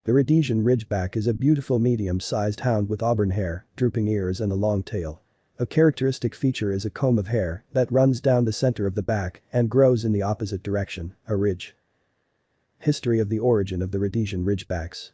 The Rhodesian Ridgeback is a beautiful medium-sized hound with auburn hair, drooping ears and a long tail. A characteristic feature is a comb of hair that runs down the center of the back and grows in the opposite direction, a ridge. History of the origin of the Rhodesian Ridgebacks.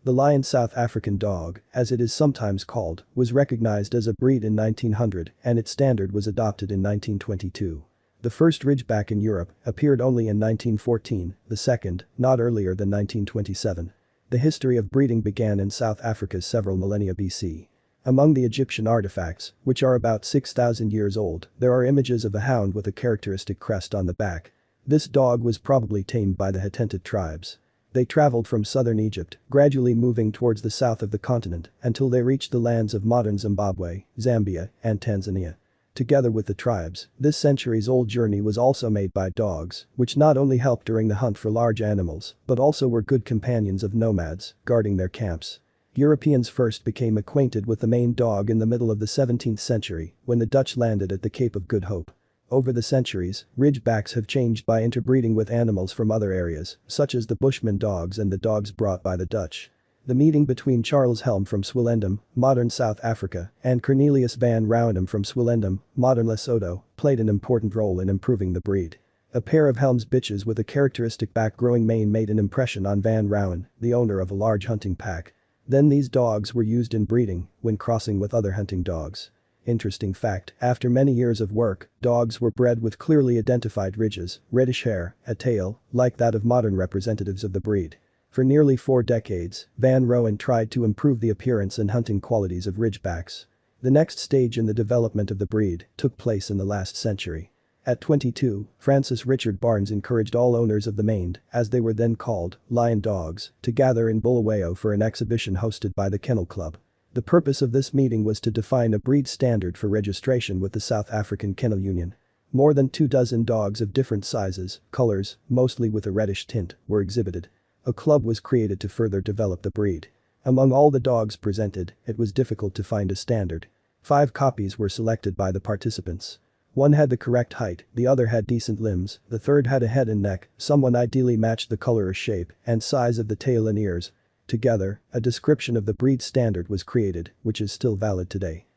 The Lion South African dog, as it is sometimes called, was recognized as a breed in 1900 and its standard was adopted in 1922. The first Ridgeback in Europe appeared only in 1914, the second, not earlier than 1927. The history of breeding began in South Africa several millennia BC. Among the Egyptian artifacts, which are about 6,000 years old, there are images of a hound with a characteristic crest on the back. This dog was probably tamed by the Hottentot tribes. They traveled from southern Egypt, gradually moving towards the south of the continent until they reached the lands of modern Zimbabwe, Zambia, and Tanzania. Together with the tribes, this centuries-old journey was also made by dogs, which not only helped during the hunt for large animals, but also were good companions of nomads, guarding their camps. Europeans first became acquainted with the Maine dog in the middle of the 17th century, when the Dutch landed at the Cape of Good Hope. Over the centuries, Ridgebacks have changed by interbreeding with animals from other areas, such as the Bushman dogs and the dogs brought by the Dutch. The meeting between Charles Helm from Swellendam, modern South Africa, and Cornelius van Rooyendaal from Swellendam, modern Lesotho, played an important role in improving the breed. A pair of Helm's bitches with a characteristic back-growing mane made an impression on Van Rooyen, the owner of a large hunting pack. Then these dogs were used in breeding, when crossing with other hunting dogs. Interesting fact, after many years of work, dogs were bred with clearly identified ridges, reddish hair, a tail, like that of modern representatives of the breed. For nearly 4 decades, Van Rooyen tried to improve the appearance and hunting qualities of Ridgebacks. The next stage in the development of the breed took place in the last century. At 22, Francis Richard Barnes encouraged all owners of the maned, as they were then called, lion dogs, to gather in Bulawayo for an exhibition hosted by the Kennel Club. The purpose of this meeting was to define a breed standard for registration with the South African Kennel Union. More than 24 dogs of different sizes, colors, mostly with a reddish tint, were exhibited. A club was created to further develop the breed. Among all the dogs presented, it was difficult to find a standard. 5 copies were selected by the participants. One had the correct height, the other had decent limbs, the third had a head and neck, someone ideally matched the color or shape and size of the tail and ears. Together, a description of the breed standard was created, which is still valid today.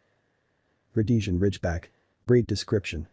Rhodesian Ridgeback. Breed description.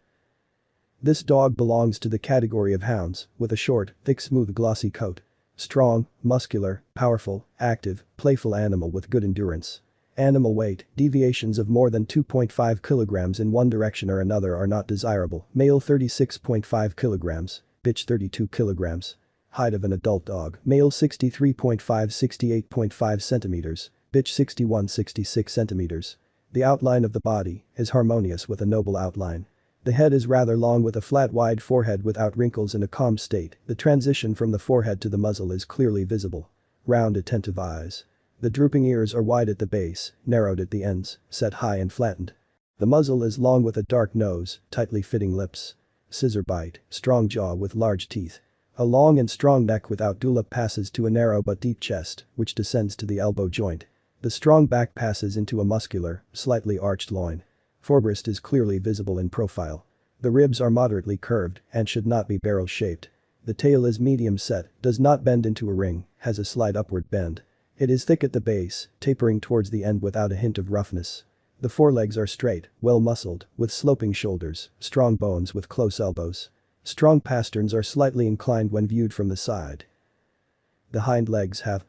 This dog belongs to the category of hounds, with a short, thick smooth glossy coat. Strong, muscular, powerful, active, playful animal with good endurance. Animal weight, deviations of more than 2.5 kilograms in one direction or another are not desirable. Male 36.5 kilograms, bitch 32 kilograms. Height of an adult dog, male 63.5-68.5 centimeters, bitch 61-66 centimeters. The outline of the body is harmonious with a noble outline. The head is rather long with a flat wide forehead without wrinkles in a calm state. The transition from the forehead to the muzzle is clearly visible. Round attentive eyes. The drooping ears are wide at the base, narrowed at the ends, set high and flattened. The muzzle is long with a dark nose, tightly fitting lips. Scissor bite, strong jaw with large teeth. A long and strong neck without dewlap passes to a narrow but deep chest, which descends to the elbow joint. The strong back passes into a muscular, slightly arched loin. Forebrest is clearly visible in profile. The ribs are moderately curved and should not be barrel-shaped. The tail is medium set, does not bend into a ring, has a slight upward bend. It is thick at the base, tapering towards the end without a hint of roughness. The forelegs are straight, well-muscled, with sloping shoulders, strong bones with close elbows. Strong pasterns are slightly inclined when viewed from the side. The hind legs have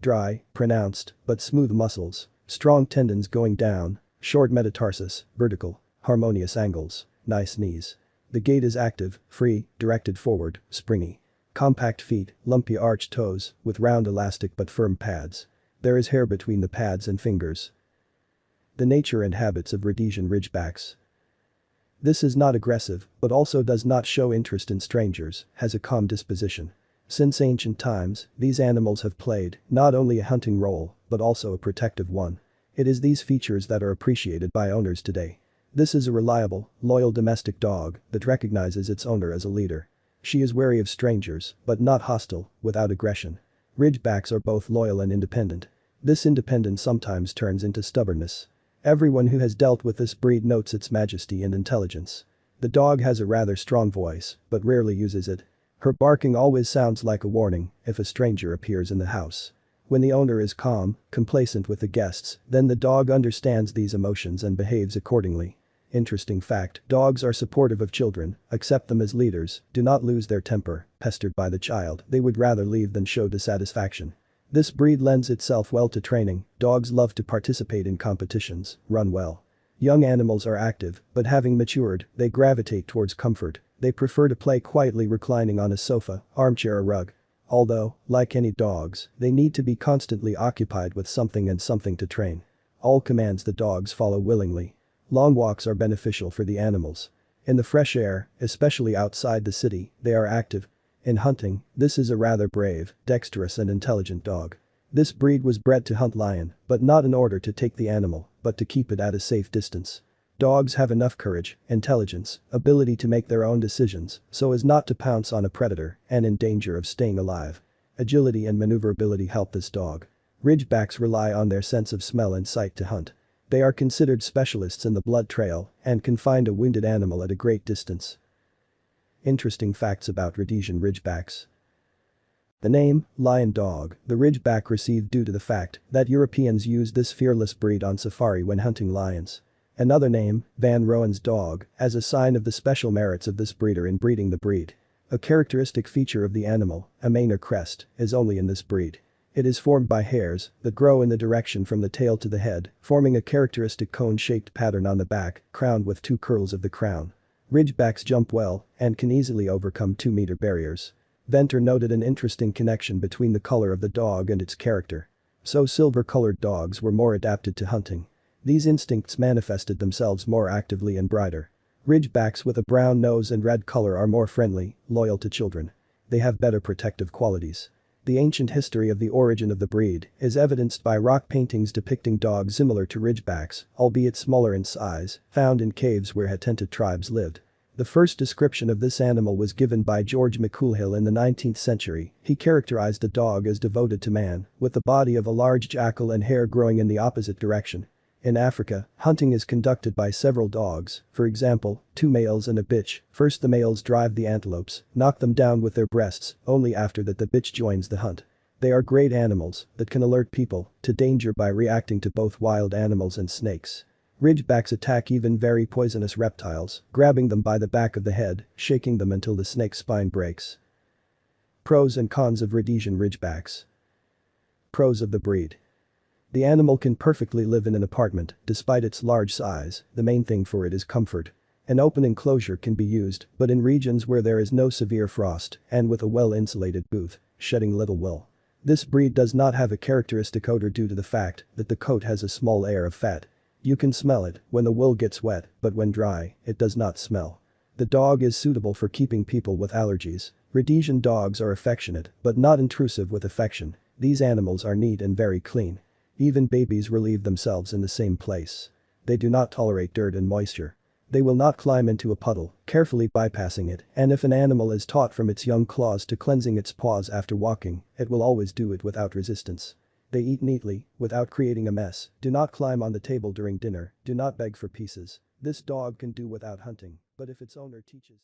dry, pronounced, but smooth muscles, strong tendons going down, short metatarsus, vertical, harmonious angles, nice knees. The gait is active, free, directed forward, springy. Compact feet, lumpy arched toes, with round elastic but firm pads. There is hair between the pads and fingers. The nature and habits of Rhodesian Ridgebacks. This is not aggressive, but also does not show interest in strangers, has a calm disposition. Since ancient times, these animals have played not only a hunting role, but also a protective one. It is these features that are appreciated by owners today. This is a reliable, loyal domestic dog that recognizes its owner as a leader. She is wary of strangers, but not hostile, without aggression. Ridgebacks are both loyal and independent. This independence sometimes turns into stubbornness. Everyone who has dealt with this breed notes its majesty and intelligence. The dog has a rather strong voice, but rarely uses it. Her barking always sounds like a warning if a stranger appears in the house. When the owner is calm, complacent with the guests, then the dog understands these emotions and behaves accordingly. Interesting fact, dogs are supportive of children, accept them as leaders, do not lose their temper, pestered by the child, they would rather leave than show dissatisfaction. This breed lends itself well to training, dogs love to participate in competitions, run well. Young animals are active, but having matured, they gravitate towards comfort, they prefer to play quietly reclining on a sofa, armchair or rug. Although, like any dogs, they need to be constantly occupied with something and something to train. All commands the dogs follow willingly. Long walks are beneficial for the animals. In the fresh air, especially outside the city, they are active. In hunting, this is a rather brave, dexterous and intelligent dog. This breed was bred to hunt lion, but not in order to take the animal, but to keep it at a safe distance. Dogs have enough courage, intelligence, ability to make their own decisions, so as not to pounce on a predator and in danger of staying alive. Agility and maneuverability help this dog. Ridgebacks rely on their sense of smell and sight to hunt. They are considered specialists in the blood trail and can find a wounded animal at a great distance. Interesting facts about Rhodesian Ridgebacks. The name, lion dog, the Ridgeback received due to the fact that Europeans used this fearless breed on safari when hunting lions. Another name, Van Roen's dog, as a sign of the special merits of this breeder in breeding the breed. A characteristic feature of the animal, a mane or crest, is only in this breed. It is formed by hairs that grow in the direction from the tail to the head, forming a characteristic cone-shaped pattern on the back, crowned with two curls of the crown. Ridgebacks jump well and can easily overcome 2-meter barriers. Venter noted an interesting connection between the color of the dog and its character. So silver-colored dogs were more adapted to hunting. These instincts manifested themselves more actively and brighter. Ridgebacks with a brown nose and red color are more friendly, loyal to children. They have better protective qualities. The ancient history of the origin of the breed is evidenced by rock paintings depicting dogs similar to Ridgebacks, albeit smaller in size, found in caves where Hottentot tribes lived. The first description of this animal was given by George McCoolhill in the 19th century. He characterized a dog as devoted to man, with the body of a large jackal and hair growing in the opposite direction. In Africa, hunting is conducted by several dogs, for example, 2 males and a bitch. First the males drive the antelopes, knock them down with their breasts, only after that the bitch joins the hunt. They are great animals that can alert people to danger by reacting to both wild animals and snakes. Ridgebacks attack even very poisonous reptiles, grabbing them by the back of the head, shaking them until the snake's spine breaks. Pros and cons of Rhodesian Ridgebacks. Pros of the breed. The animal can perfectly live in an apartment, despite its large size, the main thing for it is comfort. An open enclosure can be used, but in regions where there is no severe frost, and with a well-insulated booth, shedding little wool. This breed does not have a characteristic odor due to the fact that the coat has a small air of fat. You can smell it when the wool gets wet, but when dry, it does not smell. The dog is suitable for keeping people with allergies. Rhodesian dogs are affectionate, but not intrusive with affection. These animals are neat and very clean. Even babies relieve themselves in the same place. They do not tolerate dirt and moisture. They will not climb into a puddle, carefully bypassing it, and if an animal is taught from its young claws to cleansing its paws after walking, it will always do it without resistance. They eat neatly, without creating a mess, do not climb on the table during dinner, do not beg for pieces. This dog can do without hunting, but if its owner teaches